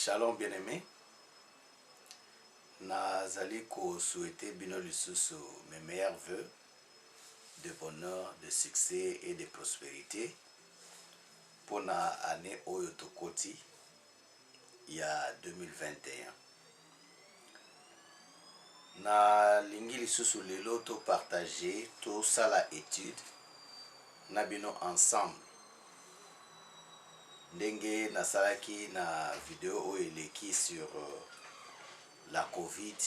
Shalom bien-aimé. Nazali ko souhaiter bino lisusu mes meilleurs vœux de bonheur, de succès et de prospérité pour la année oyo tokoti ya 2021. Na lingi lisusu lelo to partager to sala étude na bino ensemble. Ndenge nasalaki na vidéo oyo eleki sur la Covid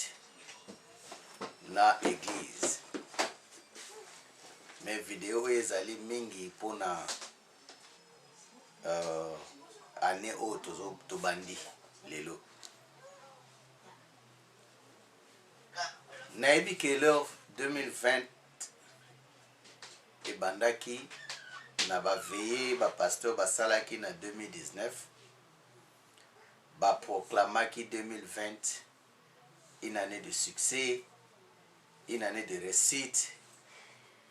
na église. Mes vidéos ezali mingi pona année oyo tobandi lelo. Nayebi ke l'heure 2020 ebandaki na ba veillé ba pasteur basalaki na 2019 ba proclamaki 2020 une année de succès, une année de réussite,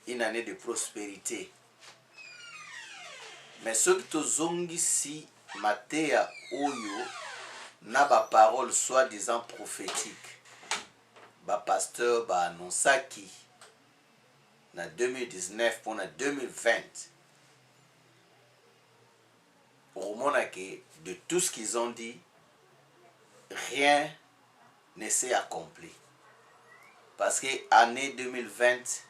une année de prospérité. Mais ce qui te zongi si matéa oyo na ba parole soi-disant prophétique ba pasteur ba annonsaki na 2019 pour na 2020 que de tout ce qu'ils ont dit rien ne s'est accompli parce que année 2020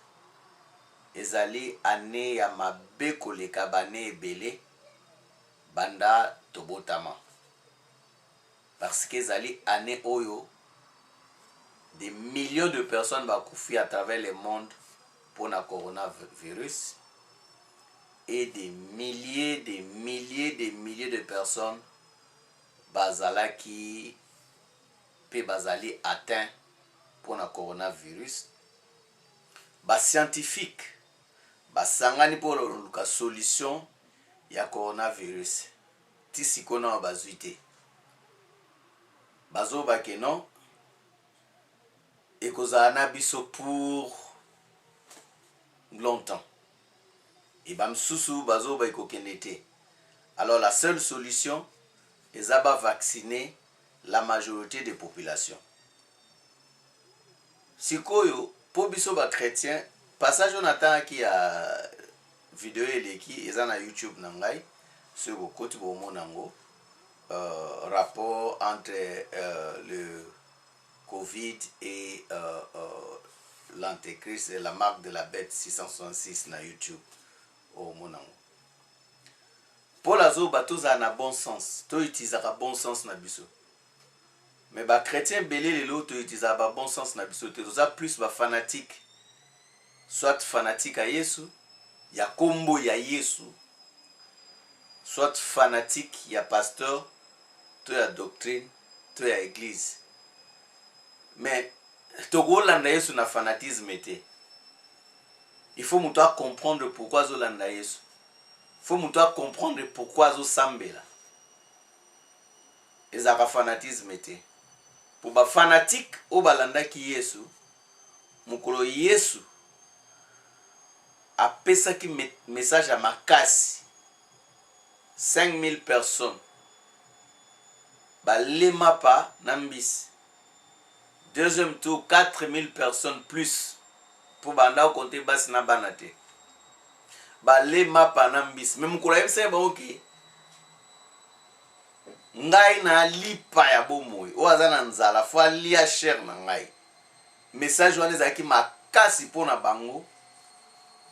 ezali année ya mabe koleka bane ebele banda tobotama parce que ezali année oyo des millions de personnes bakufi à travers le monde pour le coronavirus et des milliers de personnes bazalaki pe bazali atteint pour le coronavirus. Ba scientifique basangani pour la solution ya coronavirus tisiko na bazuite bazo ba ke non ekozana biso pour longtemps et bam susu bazo ba ekokenete. Alors la seule solution est de vacciner la majorité des populations. Sikoyo pour biso ba chrétien passage on attend qui a vidéo eleki eza na YouTube na ngai sur bokoti bomonango rapport entre le Covid et l'Antéchrist et la marque de la bête 666 na YouTube au monango. Pour la zo batoza na bon sens, to utilizaka bon sens na biso. Mais ba chrétien belé lelo to utilizaka ba bon sens na biso te toza plus ba fanatique. Soit fanatique à Yesu, ya kombo ya Yesu. Soit fanatique ya pasteur, to ya doctrine, to ya église. Mais togolanda Yesu na fanatisme était. Il faut mouta comprendre pourquoi zolanda Yesu. Il faut mouta comprendre pourquoi zo sambela. Ezaka fanatisme était. Pour ba fanatique o balanda ki Yesu, mukolo Yesu a pesaki message à makasi 5000 personnes. Ba lema pa nambis. Deuxième tour, 4000 personnes plus pour banda au compter bas na banate. Ba le mapa nambis. Même mukula yebse ba oki. Ngai na lipa ya bomoy. O azana nzala fo lia cher na ngai. Message wana ezaki makasi pona bango.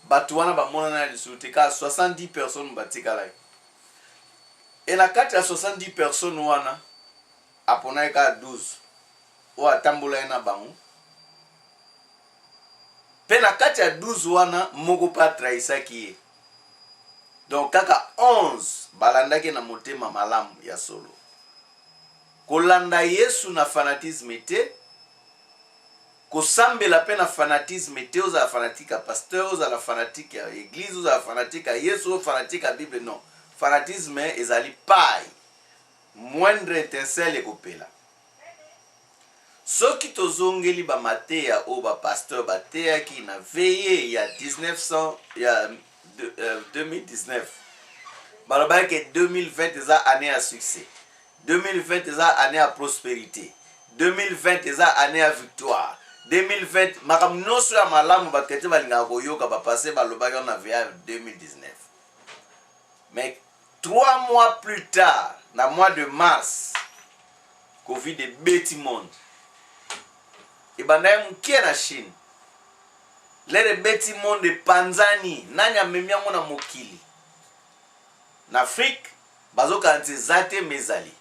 Batu wana ba mona na lisute ka 70 personnes batika lai. Et na kati ya 70 personnes wana apona ka 12. O atambola na bango. Pe na kati ya 12 wana moko pa trahisaki ye. Donc kaka 11 balandaki na motema malamu ya solo. Kolanda Yesu na fanatisme te. Kosambela pe na fanatisme te. Oza fanatique ya pasteur, oza la fanatique ya église, oza la fanatique ya Yesu, oza fanatique ya Bible, non. Fanatisme ezali paille. Moindre étincelle ekopela. Soki tozongeli ba matéa o ba pasteur batéa ki na veillé ya 2019. Balobaki que 2020 eza année à succès. 2020 eza année à prospérité. 2020 eza année à victoire. 2020 makambo nyonso ya malamu bakete balingaka koyoka bapase balobaki on avait 2019. Mais 3 mois plus tard, na mois de mars, Covid ebeti monde. Ebanda ye mukie na Chine. Lere beti monde panzani nani amemi yango na mokili. Na Afrique bazoka nti zate mezali.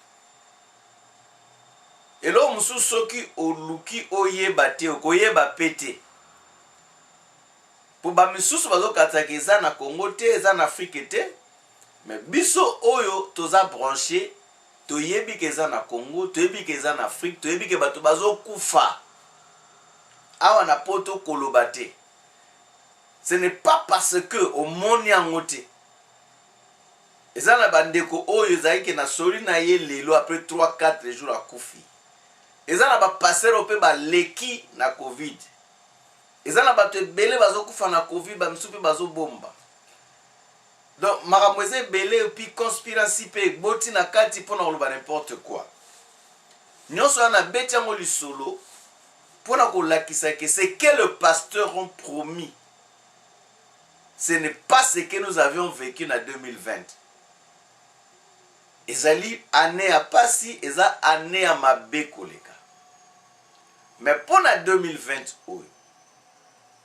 Elo musu soki oluki oyeba te okoyeba pete. Po ba misusu bazoka eza na Congo te eza na Afrique te. Mais biso oyo toza branché toyebi ke eza na Congo, toyebi ke eza na Afrique, toyebi ke bato bazokufa. Awa na poto koloba te. Ce n'est pas parce que omoni yango te. Eza na bandeko oyo ezalaki na soli na ye lelo après 3-4 jours akufi. Eza na ba passer pe ba leki na Covid. Eza na bato ebele bazokufa na Covid ba misupe bazobomba. Donc makambo eza ebele epi conspiracy pe boti na kati pona koloba n'importe quoi. Nyonso ana beti yango lisolo pona kolakisa ke c'est que le pasteur ont promis. Ce n'est pas ce que nous avions vécu en 2020. Ezali année à pasi, eza année à mabe koleka. Mais pour la 2020,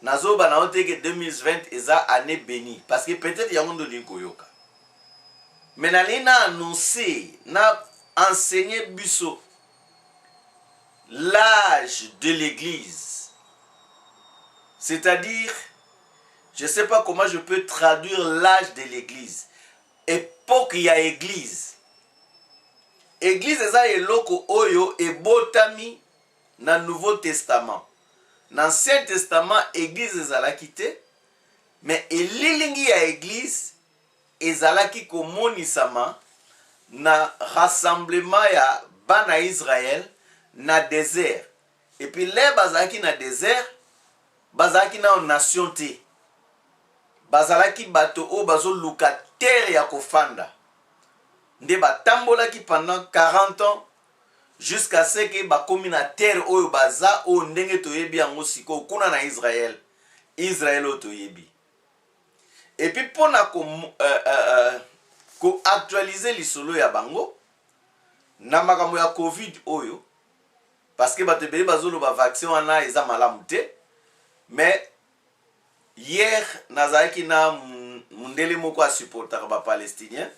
nazoba na ote que 2020 eza année bénie. Parce que peut-être yangondo linkoyoka. Mais nalina annoncé, na enseigné busso l'âge de l'église. C'est-à-dire, je ne sais pas comment je peux traduire l'âge de l'église. Époque ya église. Église eza eloko oyo ebotami na Nouveau Testament. Dans l'Ancien Testament, église ezalaki te, mais elilingi ya église ezalaki komonisama na rassemblement ya bana Israël na désert. Et puis les bazalaki na désert, bazalaki na nation te. Bazalaki bato o bazo luka terre ya kofanda. Nde batambolaki pendant 40 ans jusqu'à ce que bakomi na terre oyo baza o ndenge toyebi yango siko kuna na Israël. Israël o toyebi. Et puis pona ko actualiser lisolo ya bango na makambo ya Covid oyo parce que bato ebele bazoloba vaccin wana eza malamu te. Mais hier nazalaki na mundele moko supporter ba palestinien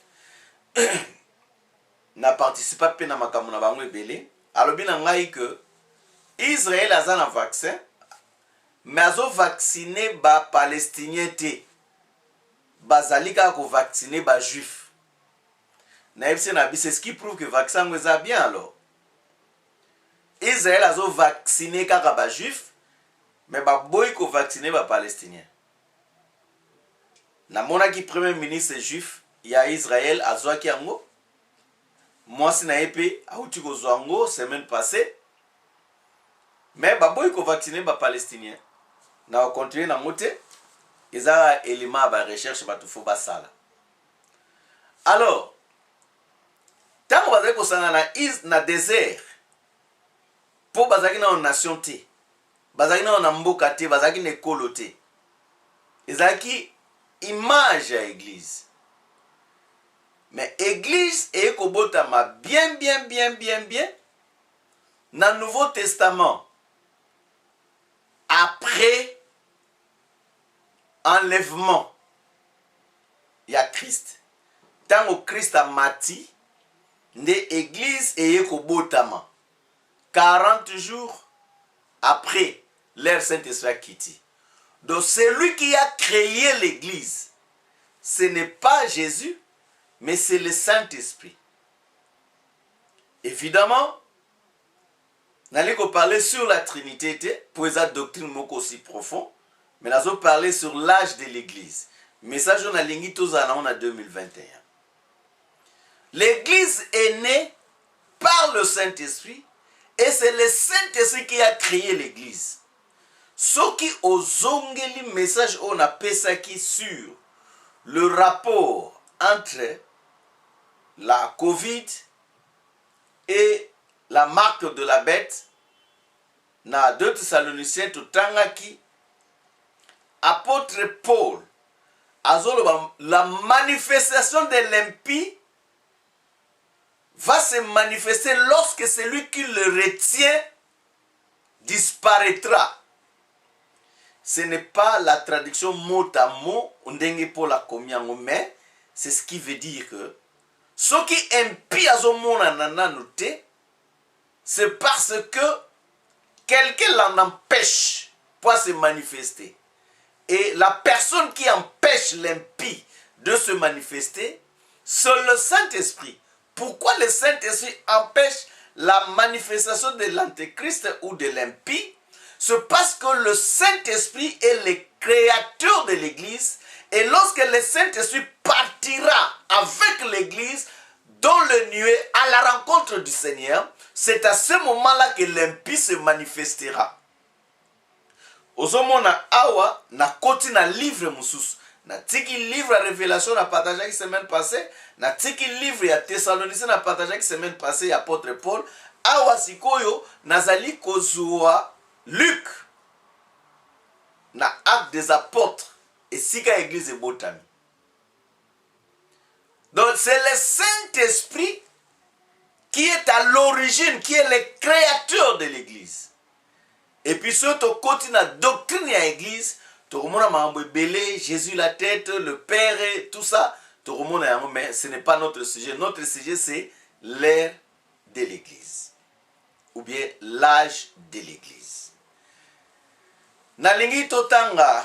na participa pe na makambo na bango ebele alobi na ngai que Israël aza na vaccin mais azo vacciner ba palestinien te bazali kaka ko vacciner ba juif na ebise na bise ce qui prouve que vaccin ngo eza bien alors. Israël azo vacciner kaka ba juif mais ba boy ko vacciner ba palestinien. Na monaki premier ministre juif ya Israël azwaki yango mwasi na epe auti kozwa yango semaine passée mais ba boy ko vacciner ba palestinien na continuer na moté eza élément ba recherche ba tufo ba sala. Alors tango bazali kosanga na désert po bazaki na nation te bazaki na mboka te bazaki na ekolo te ezaki image ya église. Mais église est kobotama bien dans le Nouveau Testament après enlèvement il y a Christ. Tant que Christ a mati nde église est kobotama 40 jours après l'ère Saint-Esprit a quitté. Donc celui qui a créé l'église, ce n'est pas Jésus, mais c'est le Saint-Esprit. Évidemment, n'allez pas parler sur la Trinité, pour esa doctrine moko aussi profond, mais nous allons parler sur l'âge de l'église. Message on a lingi tozana on a 2021. L'église est née par le Saint-Esprit et c'est le Saint-Esprit qui a créé l'église. Ce qui ozongeli message on a pesaki sur le rapport entre la Covid, la marque de la bête, na 2 Thessaloniciens totangaki apôtre Paul azoloba la manifestation de l'impie va se manifester lorsque celui qui le retient disparaîtra. Ce n'est pas la traduction mot à mot ndenge Paul a commis, mais c'est ce qui veut dire que ce qui impie azomona nanu te, c'est parce que quelqu'un l'en empêche pour se manifester. Et la personne qui empêche l'impie de se manifester, c'est le Saint-Esprit. Pourquoi le Saint-Esprit empêche la manifestation de l'Antéchrist ou de l'impie? C'est parce que le Saint-Esprit est le créateur de l'Église. Et lorsque le Saint-Esprit partira avec l'Église dans le nuée à la rencontre du Seigneur, c'est à ce moment-là que l'impie se manifestera. Ozomona awa na koti na livre mususu. Na tiki livre à Révélation na partagé qui semaine passée. Na tiki livre à Thessaloniciens na partagé qui semaine passée à apôtre Paul. Awa sikoyo nazali kozua Luc na acte des apôtres et sika église de Botami. Donc c'est le Saint-Esprit qui est à l'origine, qui est le créateur de l'église. Et puis surtout continue la doctrine de l'église, tout le monde a belé, Jésus la tête, le Père et tout ça, tout le monde a, mais ce n'est pas notre sujet. Notre sujet c'est l'ère de l'église ou bien l'âge de l'église. Nalingi totanga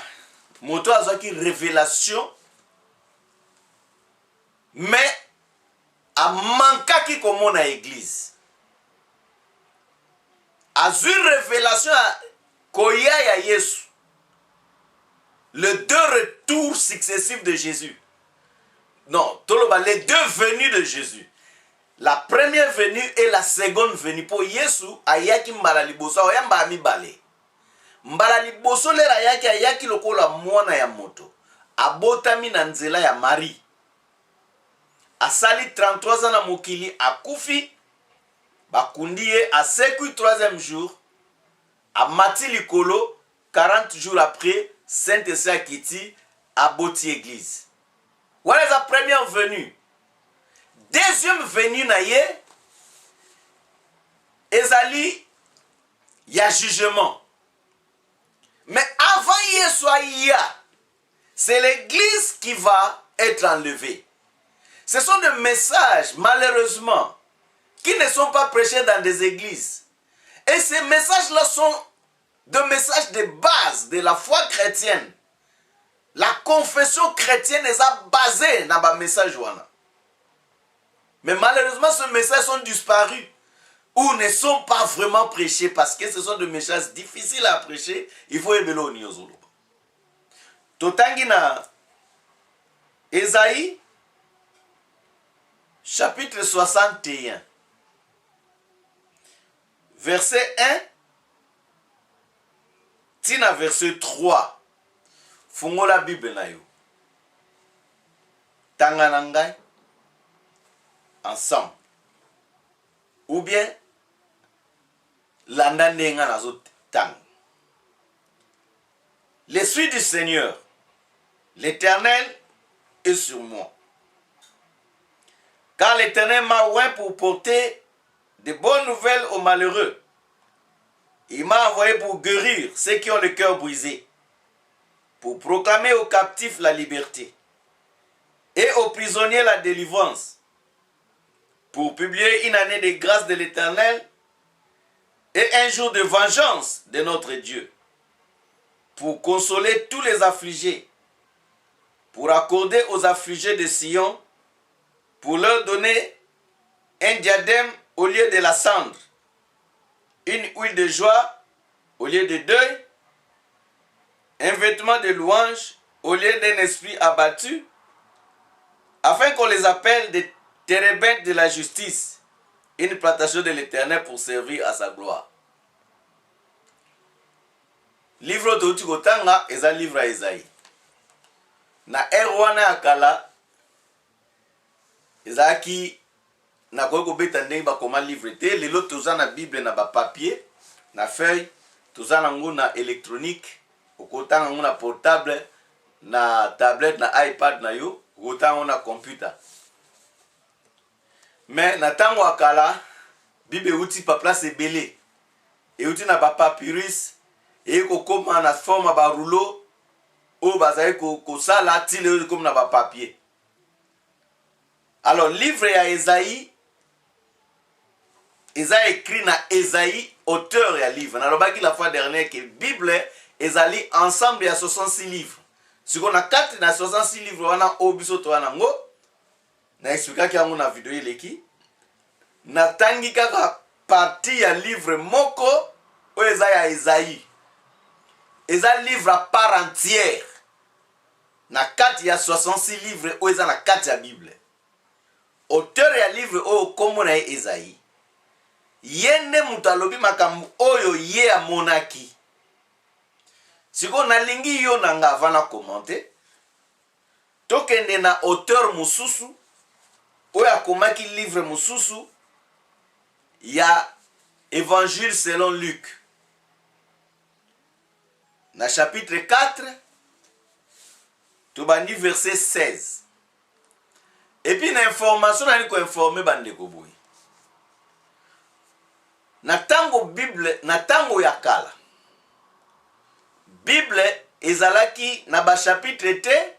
moto azaki révélation, mais a mankaki comme na église. A eu révélation à koya ya Yesu. Les 2 retours successifs de Jésus. Non, les 2 venues de Jésus. La première venue et la seconde venue. Pour Yesu, ayaki mbala liboso, oyamba mibale. Mbala liboso le ayaki lokola mwana ya moto. Abotami na nzela ya Marie. Asali 33 ans na mokili akufi. Bakundie a sekui 3e jour. A mati likolo 40 jours après. Saint-Esprit akiti aboti église. Voilà la première venue. Deuxième venue na ye. Ezali ya jugement. Mais avant Yesu, c'est l'église qui va être enlevée. Ce sont des messages, malheureusement, qui ne sont pas prêchés dans des églises. Et ces messages-là sont des messages de base de la foi chrétienne. La confession chrétienne est basée dans le message. Mais malheureusement, ces messages sont disparus ou ne sont pas vraiment prêchés parce que ce sont des messages difficiles à prêcher. Il faut éveiller au Niozolo. Totangina Esaïe, chapitre 61, verset 1, tina verset 3. Fungola Bible na yo. Tanganangai ensemble. Ou bien l'andandenga nazo tang. L'esprit du Seigneur, l'Éternel est sur moi. Car l'Éternel m'a oint pour porter de bonnes nouvelles aux malheureux. Il m'a envoyé pour guérir ceux qui ont le cœur brisé, pour proclamer aux captifs la liberté et aux prisonniers la délivrance, pour publier une année de grâce de l'Éternel et un jour de vengeance de notre Dieu, pour consoler tous les affligés, pour accorder aux affligés de Sion, pour leur donner un diadème au lieu de la cendre, une huile de joie au lieu de deuil, un vêtement de louange au lieu d'un esprit abattu, afin qu'on les appelle des térébintes de la justice, une plantation de l'Éternel pour servir à sa gloire. Livre de Utikotanga est un livre à Esaïe. Na erwana akala ezaki na ko beta ndenge ba comment livre te lelo toza na bible na ba papier na feuille toza na nguna électronique okotanga nguna portable na tablette na iPad na yo okotanga na computer mais na tango akala bible uti pa place ebele et uti na ba papyrus et ko koma na forme ba rouleau o bazai ko sala tile comme na ba papier. Alors livre ya Esaïe écrit na Esaïe auteur ya livre na lobaki la fois dernière que Bible ezali ensemble ya 66 livres. Si on a 4 na 66 livres wana obiso to wana ngo na expliquer yango na vidéo eleki na tangi kaka partie ya livre moko o ya Esaïe. Eza livre à part entière. Na 4 ya 66 livres o eza na 4 ya Bible. Auteur ya livre o komo na Esaïe. Yende mutalobi makambo oyo ye amonaki. Siko nalingi yo nanga avana commenter. Tokende na auteur mususu oyo akomaki livre mususu ya Évangile selon Luc. Na chapitre 4 tobandi verset 16. Et puis na information na ko informer bandeko boy. Na tango Bible na tango ya kala. Bible ezalaki na ba chapitre te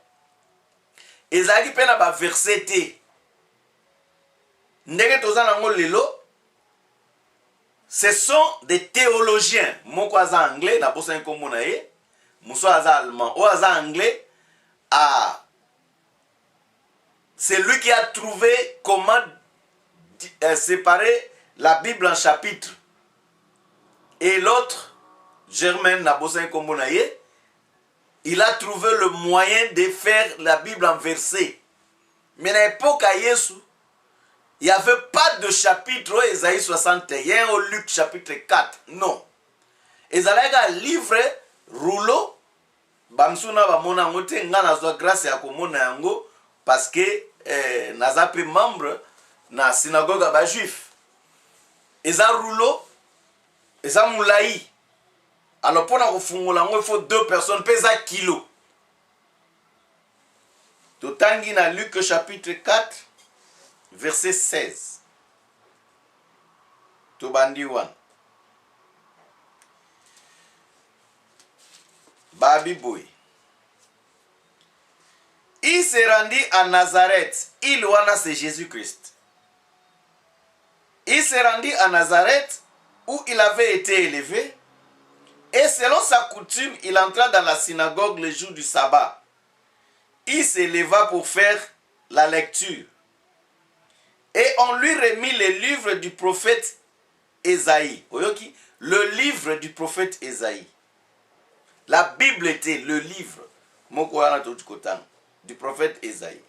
ezalaki pe na ba verset te. Ndenge tozana ngo lelo ce sont des théologiens. Moko aza anglais na bosa nkombo na ye. Muso aza allemand. O aza anglais c'est lui qui a trouvé comment séparer la Bible en chapitres. Et l'autre, Germain Nabosa Kombonaye, il a trouvé le moyen de faire la Bible en versets. Mais à l'époque à Yesu, il n'y avait pas de chapitre au Ésaïe 61 au Luc chapitre 4. Non. Et ça a un livre, rouleau, Bamsuna va mona ngote ngana zwa grâce ya komona yango parce que naza pe membre na synagogue ba juif. Eza rouleau, eza moulaï. Alors pour na kofungola ngo il faut 2 personnes pesa kilo. Totangi na Luc chapitre 4 verset 16. Tobandi 1. Babi boy. Il se rendit à Nazareth. Il wana c'est Jésus-Christ. Il se rendit à Nazareth où il avait été élevé. Et selon sa coutume, il entra dans la synagogue le jour du sabbat. Il s'éleva pour faire la lecture. Et on lui remit le livre du prophète Ésaïe. Le livre du prophète Ésaïe. La Bible était le livre du prophète Ésaïe.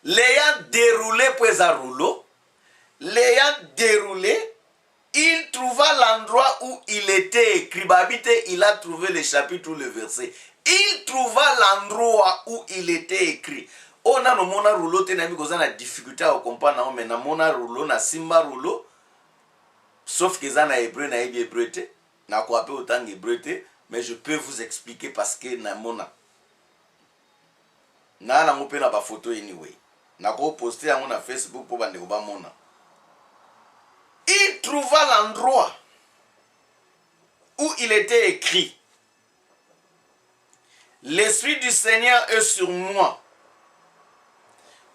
L'ayant déroulé il trouva l'endroit où il était écrit. Il a trouvé le chapitre ou le verset. Il trouva l'endroit où il était écrit. On a mona rouleau, on a difficulté à comprendre, mais na mona rouleau, na simba rouleau, sauf que ça na hébreu, na hébreu, na quoi peu autant hébreu, mais je peux vous expliquer parce que na mona. Na ngope na ba photo anyway. Na ko poster yango na Facebook pour bande ko ba mona. Il trouva l'endroit où il était écrit. L'Esprit du Seigneur est sur moi,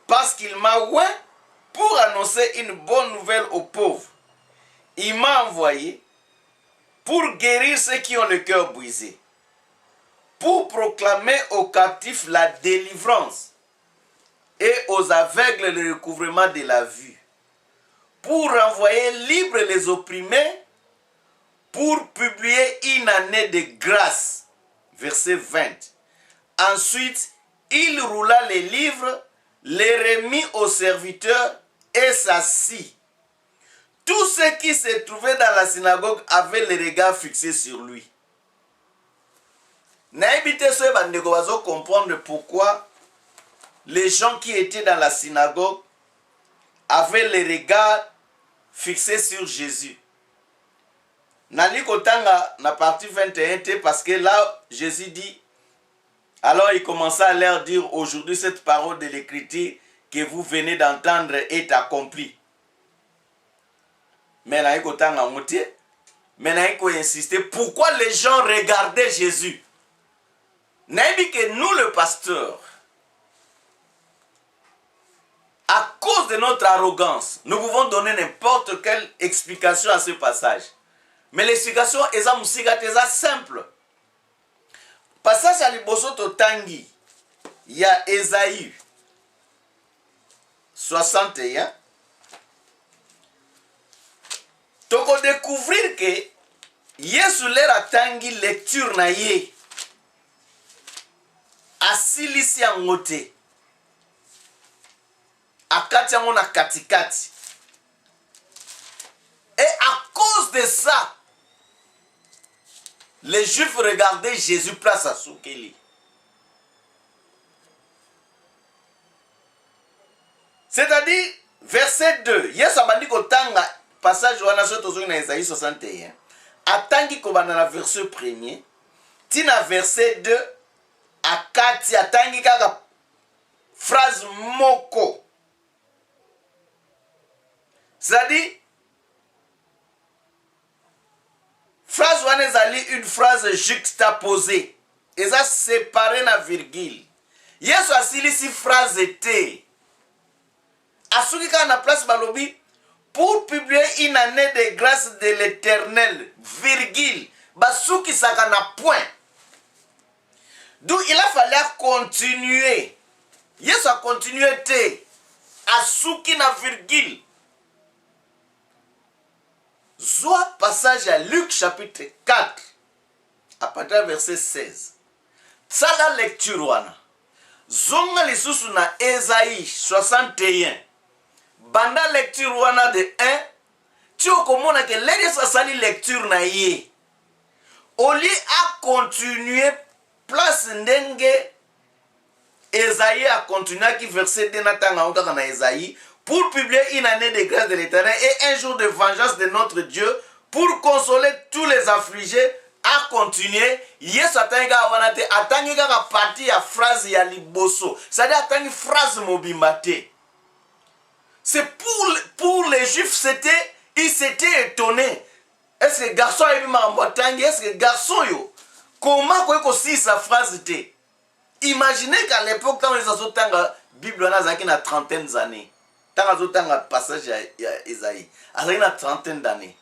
parce qu'il m'a oint pour annoncer une bonne nouvelle aux pauvres. Il m'a envoyé pour guérir ceux qui ont le cœur brisé, pour proclamer aux captifs la délivrance et aux aveugles le recouvrement de la vue, pour renvoyer libres les opprimés, pour publier une année de grâce. Verset 20. Ensuite, il roula les livres, les remit aux serviteurs et s'assit. Tous ceux qui se trouvaient dans la synagogue avaient les regards fixés sur lui. Naïbité ce bandeko comprendre pourquoi les gens qui étaient dans la synagogue avait les regards fixés sur Jésus. Nali kotanga na partie 21 parce que là Jésus dit, alors il commença à leur dire, aujourd'hui cette parole de l'écriture que vous venez d'entendre est accomplie. Mais nali kotanga moté, mais nali ko insister pourquoi les gens regardaient Jésus. Nali que nous le pasteur, à cause de notre arrogance, nous pouvons donner n'importe quelle explication à ce passage. Mais l'explication est simple. Passage à Liboso Totangi, il y a Ésaïe 61. Tu peux découvrir que Yesu lera tangi lecture na ye asilisi angote akati yango na katikati. Et à cause de ça, les Juifs regardaient Jésus place à Soukeli. C'est-à-dire, verset 2, Yesu abandi kotanga passage wana so tozongi na Esaïe 61. Atangi kobanda na verset 1er, tina verset 2, akati atangi kaka phrase moko. C'est-à-dire, phrase wana ezali une phrase juxtaposée. Eza séparé na virgule. Yesu asilisi phrase te. Asuki kaka na place balobi pour publier une année de grâce de l'Éternel, virgule. Basuki saka na point. D'où il a fallu continuer. Yesu a continué te. Asuki na virgule. Zoa passage à Luc chapitre 4, à partir du verset 16. Ça la lecture wana. Zonga lisusu na Esaïe 61. Banda lecture wana de 1. Tu okomona que l'Église sali lecture na ye. Oli a continué place ndenge Esaïe a continué qui verset 2 natanga onka na Esaïe. Pour publier une année de grâce de l'Éternel et un jour de vengeance de notre Dieu, pour consoler tous les affligés, a continué. Yesu atangiga wanate, atangiga ka partie ya phrase ya liboso. C'est-à-dire atangi phrase mobimate. C'est pour les Juifs, ils s'étaient étonnés. Est-ce que garçon a eu mambotangi? Est-ce que garçon yo? Comment quoi aussi sa phrase te? Imaginez qu'à l'époque, quand ils ont la Bible, on a une trentaine d'années. Dans le passage d'Esaïe, il y a une trentaine d'années.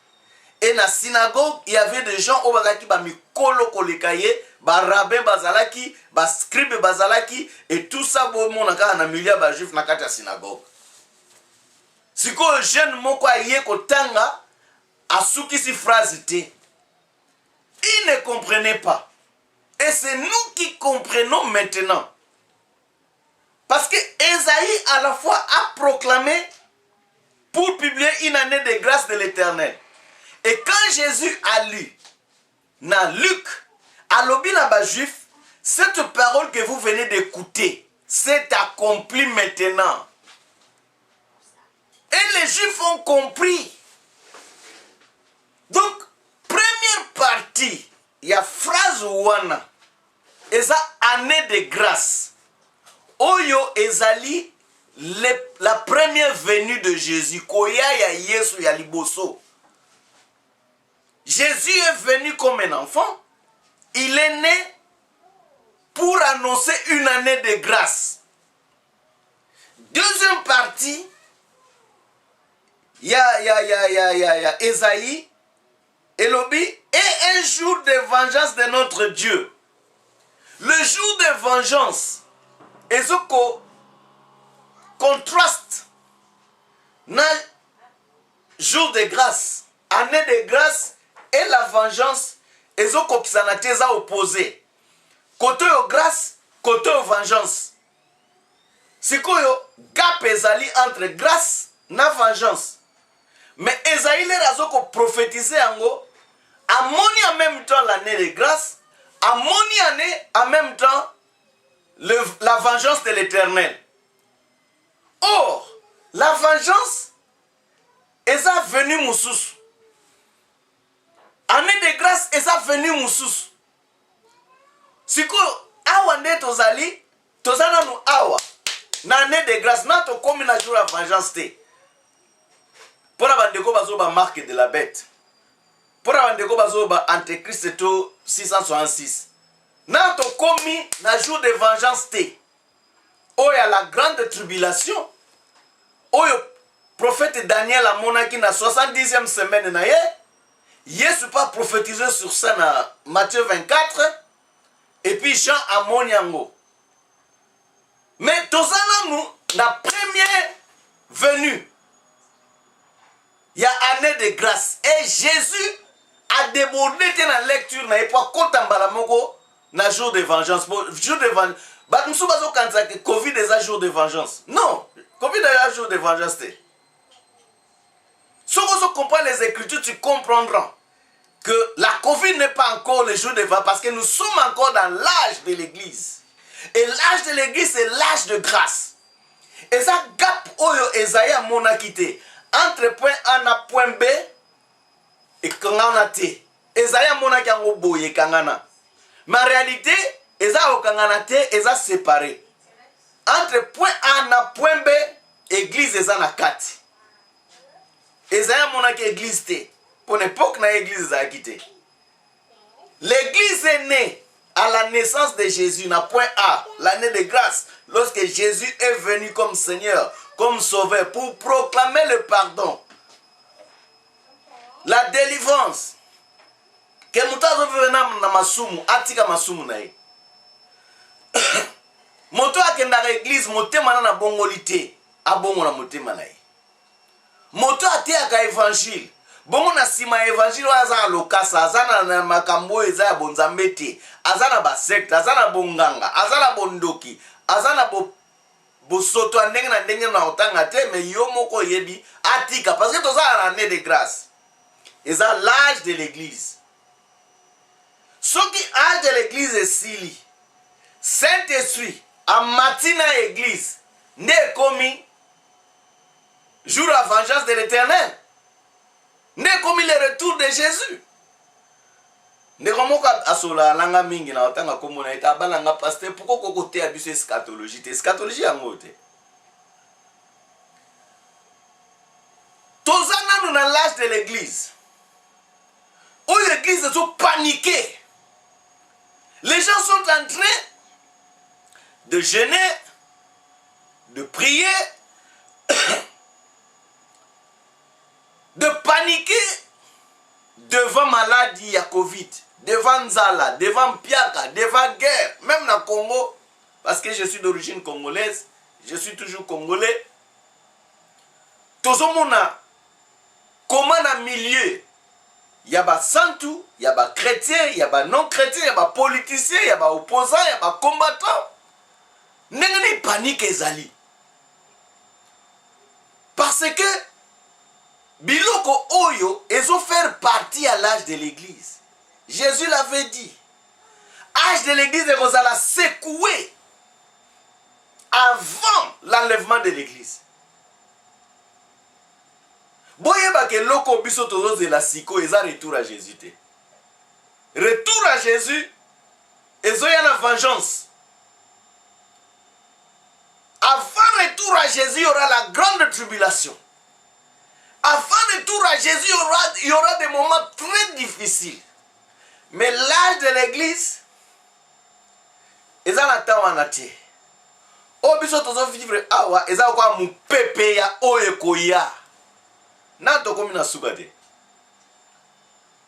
Et dans la synagogue, il y avait des gens qui ont mis kolo kolekaye, ba rabbin bazalaki, ba scribe bazalaki, et tout ça, bon, mon akana na milieu ba juif na kati ya synagogue. Si ko jeune moko aye kotanga, asuki si phrase te. Ils ne comprenaient pas. Et c'est nous qui comprenons maintenant. Parce que Esaïe à la fois a proclamé pour publier une année de grâce de l'Éternel. Et quand Jésus a lu dans Luc, à l'obina ba juif, cette parole que vous venez d'écouter s'est accomplie maintenant. Et les Juifs ont compris. Donc, première partie, il y a phrase wana, et ça année de grâce. Oyo ezali la première venue de Jésus. Koya ya Yesu ya liboso. Jésus est venu comme un enfant. Il est né pour annoncer une année de grâce. Deuxième partie, il y a Esaïe, Elobi, et un jour de vengeance de notre Dieu. Le jour de vengeance. Et ce contraste na jour de grâce, année de grâce et la vengeance, et ce qui s'en opposé. Côté de grâce, côté de vengeance. C'est quoi gap ezali entre grâce na vengeance. Mais Esaïe les razo ko prophétiser ango, amoni en même temps l'année de grâce, amoni année en même temps la vengeance de l'Éternel. Or, la vengeance est venue moussus. Année de grâce est venue moussus. Siko awa nde tozali tozana nu awa na année de grâce na to komi na jour la vengeance te. Pour la bandeko bazo ba marque de la bête. Pour la bandeko bazo ba antéchrist to 666. Na to komi na jour de vengeance te. Oh ya la grande tribulation. Oh yo prophète Daniel a monaki na 70e semaine na ye. Yesu pas prophétisé sur ça dans Matthieu 24 et puis Jean a moniango. Mais tous nous la première venue il y a année de grâce et Jésus a débordé dans la lecture na pour kontambala moko na jour de vengeance jour de vengeance ba musu bazo kanza que Covid est un jour de vengeance. Non, Covid est un jour de vengeance. Si vous comprenez les Écritures, tu comprendras que la Covid n'est pas encore le jour de vengeance parce que nous sommes encore dans l'âge de l'Église. Et l'âge de l'Église, c'est l'âge de grâce. Et ça, gap oyo Esaïa mona quitté entre point A et point B et kangana te. Esaïa mona ki yango boye kangana. Mais en réalité, Esaïa kangana te, Esaïa séparé. Entre point A et point B, Église Esaïa na kati. Esaïa monaki église te. Pour l'époque na église a quitté. L'église est née à la naissance de Jésus, na point A, l'année de grâce, lorsque Jésus est venu comme Seigneur, comme Sauveur, pour proclamer le pardon, la délivrance. Que mutazo venam na masumu, atika masumu na ye. Moto akenda na église, motema na bongolité, abongo na motema na ye. Moto atiaka évangile. Bongo na sima évangile aza lokasa, azana na makambo eza bonzambe te, azana ba secte, azana bonganga, azana bondoki, azana bo soto ndenge na ndenge na otanga te, mais yo moko yebi atika parce que toza na année de grâce. Eza l'âge de l'église. Ce qui âge de l'église est sili. Saint-Esprit a matina église ne komi jour la vengeance de l'Éternel. N'est comme le retour de Jésus. Ne komoka asola langa mingi na otanga komona eta balanga pasteur pourquoi kokote abiso eschatologie te eschatologie yango te. Tozana nous dans l'âge de l'église. Où l'église sont paniquée. Les gens sont en train de jeûner, de prier, de paniquer devant maladie à Covid, devant Nzala, devant Piaka, devant guerre, même dans le Congo, parce que je suis d'origine congolaise, je suis toujours congolais. Tout le monde, comment dans le milieu, il y a des santou, il y a des chrétiens, il y a des non-chrétiens, il y a des politiciens, il y a des opposants, il y a des combattants. N'est pas panique ezali. Parce que Biloko Oyo, ils ont fait partie à l'âge de l'église. Jésus l'avait dit. L'âge de l'église est la secoué avant l'enlèvement de l'église. Boyeba que loko biso tozo de la siko, ils ont retour à Jésus. Retour à Jésus, ils ont la vengeance. Avant retour à Jésus, il y aura la grande tribulation. Avant retour à Jésus, il y aura des moments très difficiles. Mais l'âge de l'église, ils ont la temps en atier. Au biso tozo vivre awa, ils ont quoi mu pepe ya oyekoya. Na to komi na suka te.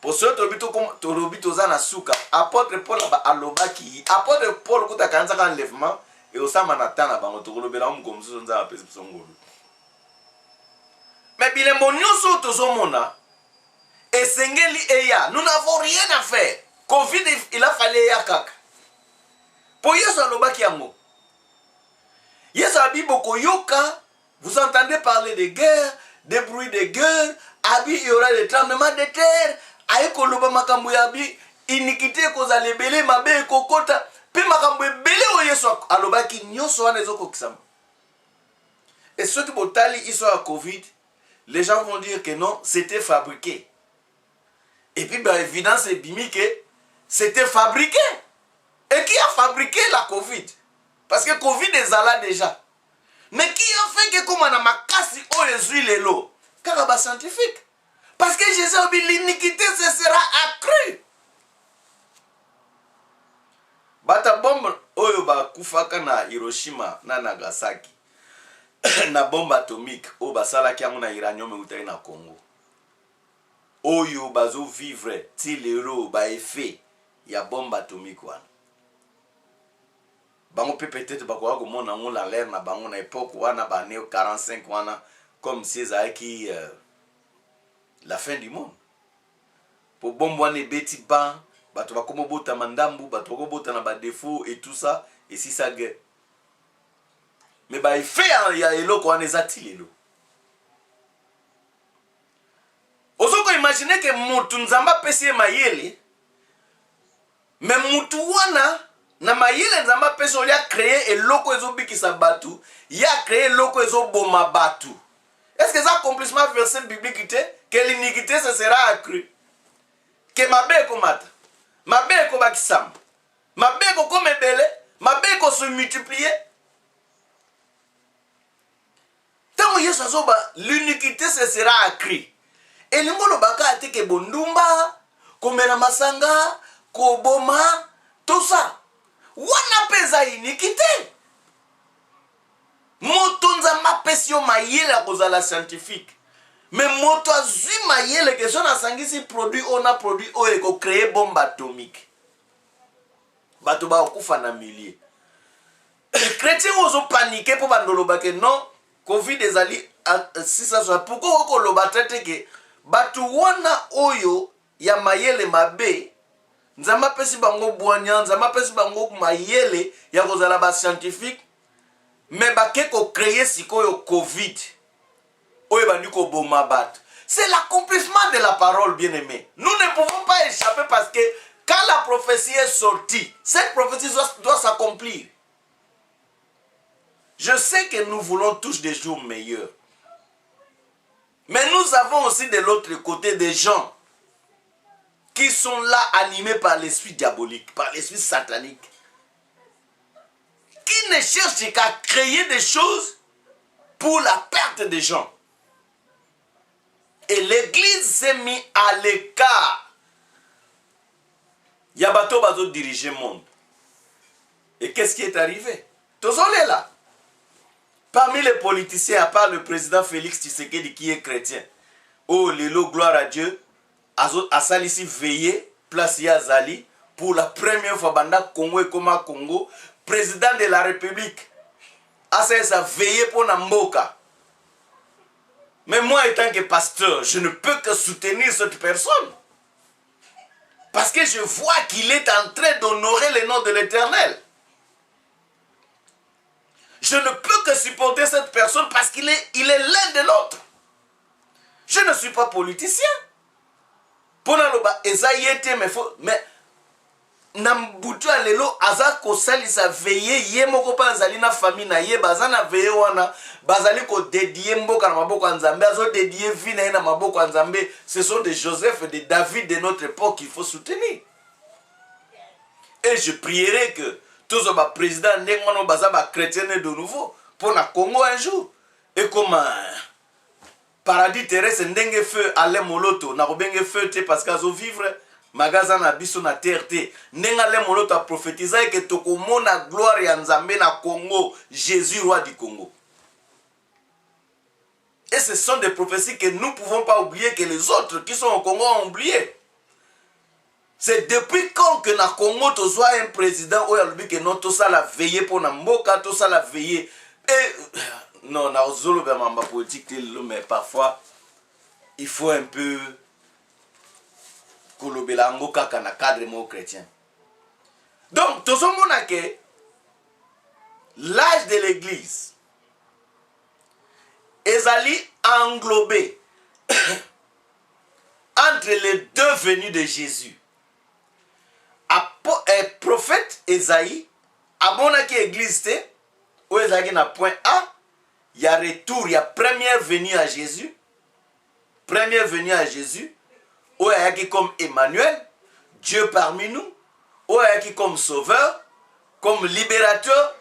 Pour ceux to robito za na suka, apôtre Paul alobaki, apôtre Paul kuta kanza kan enlèvement et osama na tana bango to kolobela mu komso nza apesi ngolo. Mais bilembo nyonso tozomona esengeli eya, nous n'avons rien à faire. Covid il a fallu ya kaka. Pour yeso alobaki yango. Yeso abibo koyoka, vous entendez parler de guerre, des bruits de guerre, abi il y aura des tremblements de terre, aiko loba makambo yabi, iniquité koza lebele mabe kokota, pe makambo ebele o yeso alobaki nyonso wana ezoko kisama. Et ceux qui botali, ils sont à Covid, les gens vont dire que non, c'était fabriqué. Et puis, ben, évidemment, c'est bimi que c'était fabriqué. Et qui a fabriqué la Covid? Parce que Covid est là déjà. Mais qui a fait que comme on a ma casse, on les huiles et l'eau? Car scientifique. Parce que Jésus a dit l'iniquité, ce sera accrue. Bata bombe oyo ba kufaka na Hiroshima na Nagasaki. Na bombe atomique oyo basalaki yango na uranium eutaki na Congo. Oyo bazo vivre ti lelo ba effet ya bombe atomique wana. Bango pe peut-être bakoka komona ngo la l'air na bango na époque wana ba ne 45 wana comme si ezalaki la fin du monde. Pour bombe wana ebeti ban bato bakoma bota mandambu bato bakobota na ba défaut et tout ça et si ça guerre. Mais ba effet ya eloko wana ezati lelo. Ozoko imaginer que mutu nzamba pesi mayele mais mutu wana na mayele nzamba pesi oli a créé eloko ezobikisa batu ya créé eloko ezoboma batu. Est-ce que ça accomplissement verset biblique que l'iniquité ce sera accrue? Que mabe komata mabe ekobakisama mabe ekokoma ebele mabe ekose multiplier. Tant Yesu azoba l'iniquité ce sera accrue. Et l'ingolo baka ate ke bondumba komela masanga koboma tout ça wana pesa iniquité. Moto nzamba pesi yo mayele akozala scientifique. Mais moto azui mayele que son asangisi produit on a produit o eko créer bombe atomique. Bato ba okufa na milliers. Chrétien ozo paniquer pour bandolo ba que non Covid ezali si ça soit pourquoi oko loba traité que batu wana oyo ya mayele mabe nzamba pesi bango bwanya nzamba pesi bango mayele ya kozala ba scientifique. Mais bake ko créer sikoyo Covid. C'est l'accomplissement de la parole, bien-aimé. Nous ne pouvons pas échapper parce que quand la prophétie est sortie, cette prophétie doit s'accomplir. Je sais que nous voulons tous des jours meilleurs. Mais nous avons aussi de l'autre côté des gens qui sont là animés par l'esprit diabolique, par l'esprit satanique, qui ne cherchent qu'à créer des choses pour la perte des gens. Et l'église s'est mise à l'écart. Yabato bazo diriger le monde. Et qu'est-ce qui est arrivé? Tous on est là. Parmi les politiciens, à part le président Félix Tshisekedi qui est chrétien, oh, Lelo, gloire à Dieu, a salisi veillé, place Yazali, pour la première fois, Banda Congo et Koma Congo, président de la République, a veillé pour Namboka. Mais moi, étant que pasteur, je ne peux que soutenir cette personne. Parce que je vois qu'il est en train d'honorer le nom de l'Éternel. Je ne peux que supporter cette personne parce qu'il est l'un de l'autre. Je ne suis pas politicien. Pour naloba ezayete mais nambutu alelo azako salisa veiller yemoko pa nzali na famille na ye bazana veiller wana bazali ko dédier mboka na maboko nzambe azo dédier vie na maboko nzambe. Ce sont des Joseph et des David de notre époque qu'il faut soutenir. Et je prierai que tous les présidents n'engano bazaba chrétiens de nouveau pour na Congo un jour. Et comme paradis terrestre ndenge feu ale moloto na kobenge feu te parce qu'azo vivre magasin na biso na terre te ndenga le moloto a prophétisé que tokomona gloire ya Nzambe na Congo, Jésus roi du Congo. Et ce sont des prophéties que nous ne pouvons pas oublier, que les autres qui sont au Congo ont oublié. C'est depuis quand que na Congo to soit un président ou yalobi que non tout ça la veiller pour na mboka tout ça la veiller et non na ozolo ba mamba politique mais parfois il faut un peu kolobela mboka kana cadre mo chrétien. Donc tout ce monde a que l'âge de l'église ezali englobé entre les deux venues de Jésus. Prophète Esaïe, abonaki église te, ou ezaki na point A, il y a retour, il y a première venue à Jésus. Première venue à Jésus. Ou qui comme Emmanuel, Dieu parmi nous. Ou qui comme sauveur, comme libérateur.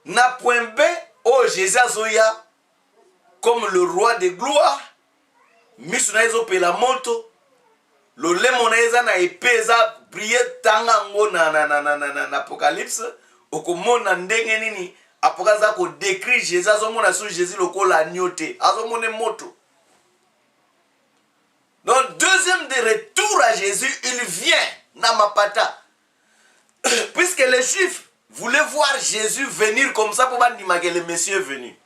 Na point B, oh Jésus Azoya, comme le roi de gloire. Misuna ezo pe la moto. Le lemoneza na epeza prier tanga ngo na apocalypse. Okomona ndenge nini apokaza ko décrit Jésus azomona sur Jésus lokola agnoté azomone moto. Donc deuxième de retour à Jésus, il vient na mapata. Puisque les Juifs voulaient voir Jésus venir comme ça pour dire que le Messie est venu.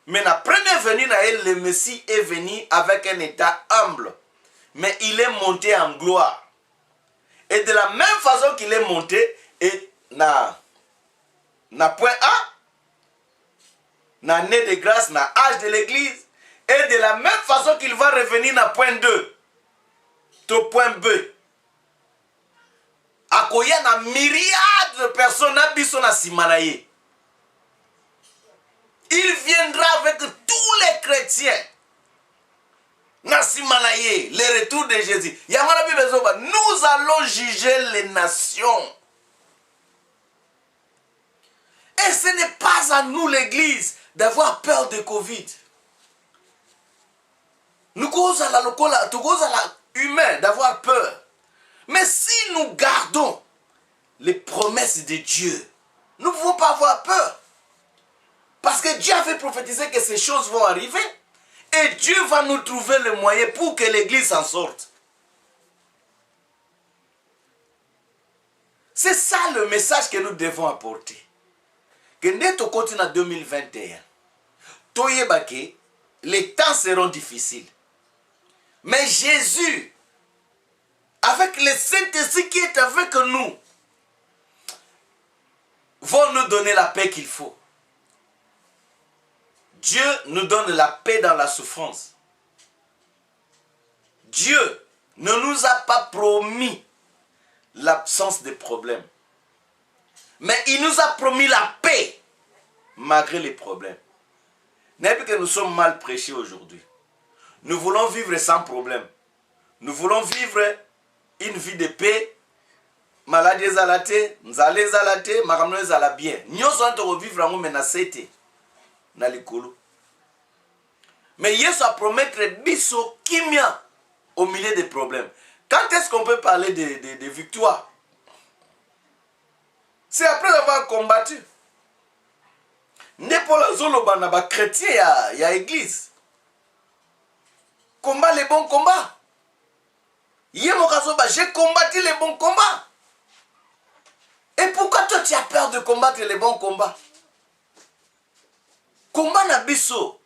Mais la première venue, le Messie est venu avec un état humble. Mais il est monté en gloire. Et de la même façon qu'il est monté, et na point A, na né de grâce, na âge de l'église, et de la même façon qu'il va revenir na point 2, to point B. Akoya na myriade de personnes na biso na simanaye. Il viendra avec tous les chrétiens. Na simanaye, le retour de Jésus. Nous allons juger les nations. Et ce n'est pas à nous, l'Église, d'avoir peur de Covid. Nous causons à la humain d'avoir peur. Mais si nous gardons les promesses de Dieu, nous ne pouvons pas avoir peur. Parce que Dieu avait prophétisé que ces choses vont arriver. Et Dieu va nous trouver le moyen pour que l'Église s'en sorte. C'est ça le message que nous devons apporter. Que dès au continent 2021, les temps seront difficiles. Mais Jésus, avec le Saint-Esprit qui est avec nous, vont nous donner la paix qu'il faut. Dieu nous donne la paix dans la souffrance. Dieu ne nous a pas promis l'absence de problèmes. Mais il nous a promis la paix malgré les problèmes. N'est-ce pas que nous sommes mal prêchés aujourd'hui? Nous voulons vivre sans problème. Nous voulons vivre une vie de paix. Maladie zalate, nzale zalate, makamno zala bien. Nous sommes vivre en menacé. Mais Yesu a promettre biso kimia au milieu des problèmes. Quand est-ce qu'on peut parler de victoire? C'est après avoir combattu. N'est pas la zone chrétien, il y a église. Combat les bons combats. J'ai combattu les bons combats. Et pourquoi toi tu as peur de combattre les bons combats? Combat nabiso.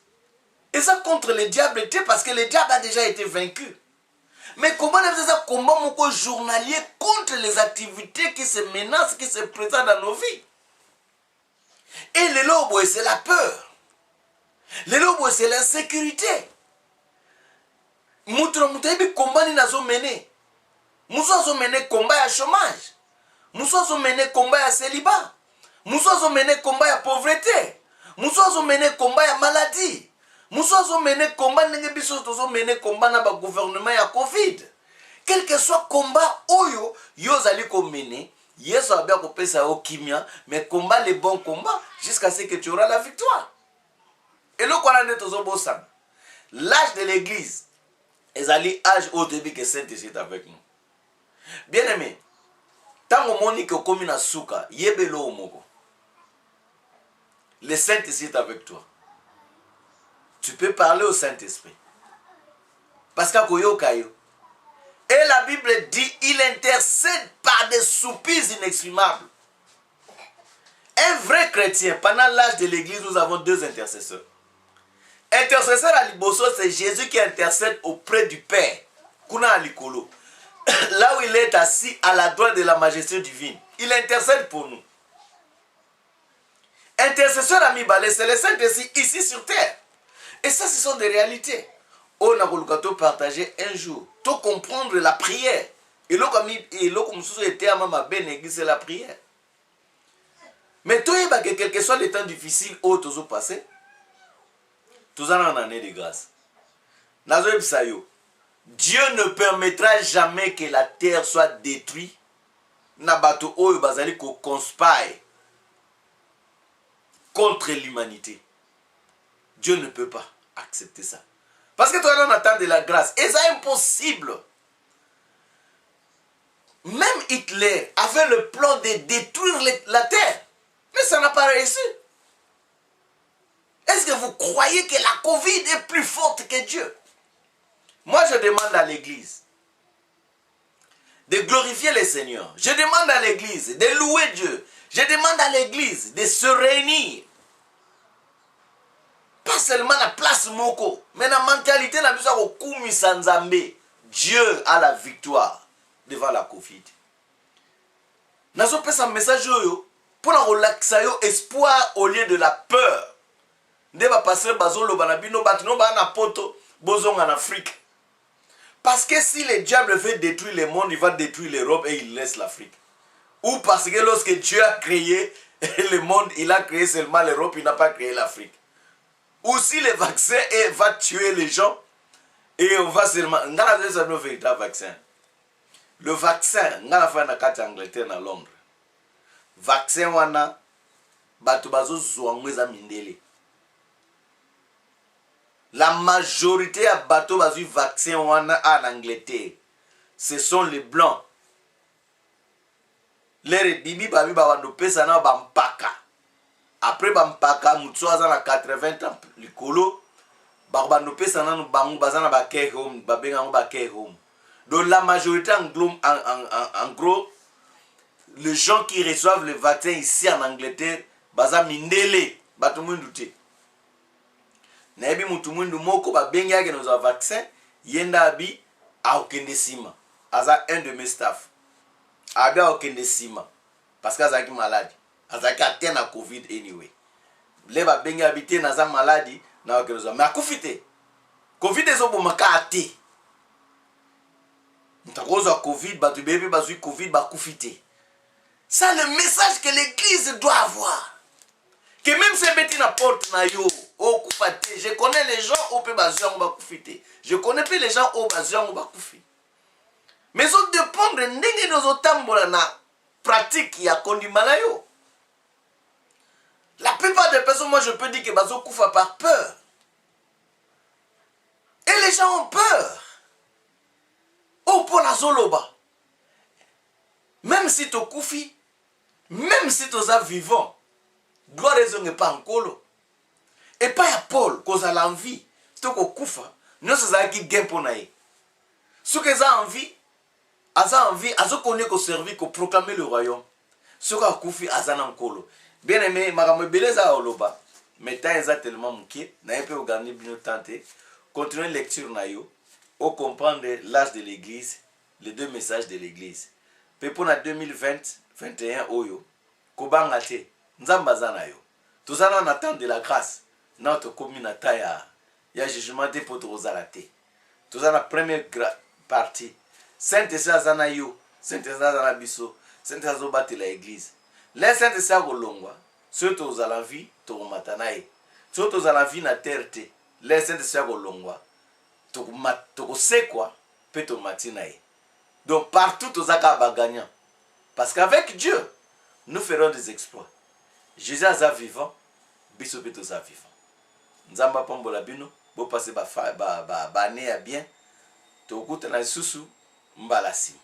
Et ça contre le diable, parce que le diable a déjà été vaincu. Mais comment on fait un combat journalier contre les activités qui se menacent, qui se présentent dans nos vies? Et le lobo, c'est la peur. Le lobo, c'est l'insécurité. Moutre combat ni nazo mené. Mousso mené combat à chômage. Mousso mené combat à célibat. Mousso mené combat à pauvreté. Mousso mené combat à maladie. Mousso mené combat mené combat na ba gouvernement ya Covid. Quel que soit combat oyo yozali ko mené, Yesu a bien coupé ça au kimia, mais combat les bons combats jusqu'à ce que tu auras la victoire. Et le quoi là tozo bossa. L'âge de l'église ezali âge au début que Saint-Esprit est avec nous. Bien-aimé, tant que moni que komi na suka, yebelo omoko. Le Saint-Esprit est avec toi. Tu peux parler au Saint-Esprit. Parce qu'à Koyokayo. Et la Bible dit, il intercède par des soupirs inexprimables. Un vrai chrétien, pendant l'âge de l'église, nous avons deux intercesseurs. Intercesseur à Liboso, c'est Jésus qui intercède auprès du Père. Kuna Alikolo. Là où il est assis à la droite de la majesté divine. Il intercède pour nous. Intercesseur à Mibale, c'est le Saint-Esprit ici sur terre. Et ça, ce sont des réalités. On a voulu partager un jour. Tout comprendre la prière. Et là, comme nous était à ma église, c'est la prière. Mais toi, quel que soit les temps difficiles où tu as passé, Tous en année de grâce. Dieu ne permettra jamais que la terre soit détruite. Nabato oyo bazali ko conspire contre l'humanité. Dieu ne peut pas accepter ça. Parce que toi, on attend de la grâce. Et c'est impossible. Même Hitler avait le plan de détruire la terre. Mais ça n'a pas réussi. Est-ce que vous croyez que la Covid est plus forte que Dieu? Moi, je demande à l'Église de glorifier le Seigneur. Je demande à l'Église de louer Dieu. Je demande à l'Église de se réunir. Pas seulement la place moko, mais la mentalité n'a besoin de Kumi Sanzambe. Dieu a la victoire devant la Covid. Nous avons fait un message pour relaxer espoir au lieu de la peur. Ne va passer bazolo banabino batino bana poto bozong en Afrique. Parce que si le diable veut détruire le monde, il va détruire l'Europe et il laisse l'Afrique. Ou parce que lorsque Dieu a créé le monde, il a créé seulement l'Europe, il n'a pas créé l'Afrique. Ou si le vaccin va tuer les gens, et on va seulement... On a un véritable vaccin. Le vaccin, on a fait un cas en Angleterre, à Londres. Vaccin, on a... La majorité à bateau bazu vaccin on a en Angleterre. Ce sont les blancs. Les bibi babi bawandope sana bampaka. Après bampaka mutsoaza na 80 ans likolo babandope sana no bangu bazana ba care home babenga ba care home. Donc la majorité en gros les gens qui reçoivent le vaccin ici en Angleterre baza mindele batumunduté. Naebi mutumundu moko ba bengi yake na vaccin yenda abi a okende sima. Aza un de mes staff. Abi a okende sima parce que azaki malade. Azaki atteint na Covid anyway. Le ba bengi habité na za maladie na okende mais akufite. Covid ezo bomaka ate. Ntakoza Covid batu bébé bazui Covid ba kufite. Ça le message que l'église doit avoir. Que même si beti na porte na yo au kufate, je connais les gens au pe bazua ba kufite. Je connais pas les gens au bazua ba kufite. Mais ça dépend de ndenge nos tambola na pratique ya kondimala yo. La plupart des personnes, moi je peux dire que bazo kufa par peur. Et les gens ont peur. Oh pour la zoloba. Même si tu kufi, même si tu es vivant, gloire n'est pas en colo. Et pas à Paul, cause à l'envie, tu es kufa, nous sommes qui gain pour naï. Ce que ça envie, azo connaît qu'on servir, qu'on proclamer le royaume. Ce que kufi azana en colo. Bien aimé, maramé beleza oloba, mais temps est tellement mouké, n'a pas gagné bien tenté. Continuez lecture naïo, au comprendre l'âge de l'église, les deux messages de l'église. Pour na 2020-21 oyo, kobangate, nzambazana yo. Tout ça en attend de la grâce. Notre communauté ya jugement de pour rozalate. Tout ça la première partie. Saint-Esprit azana yo, Saint-Esprit azana biso, Saint-Esprit azobate la église. Les Saint-Esprit agolongwa, surtout aux alanvi, to matanae. Surtout aux alanvi na terre. Les Saint-Esprit agolongwa, to sekwa, pe to matinae. Donc partout aux akaba gagnant. Parce qu'avec Dieu, nous ferons des exploits. Jésus est vivant, biso beto za vivant. Nzamba pambola bino, bo passer ba ne ya bien. To kuta na susu mbala sima.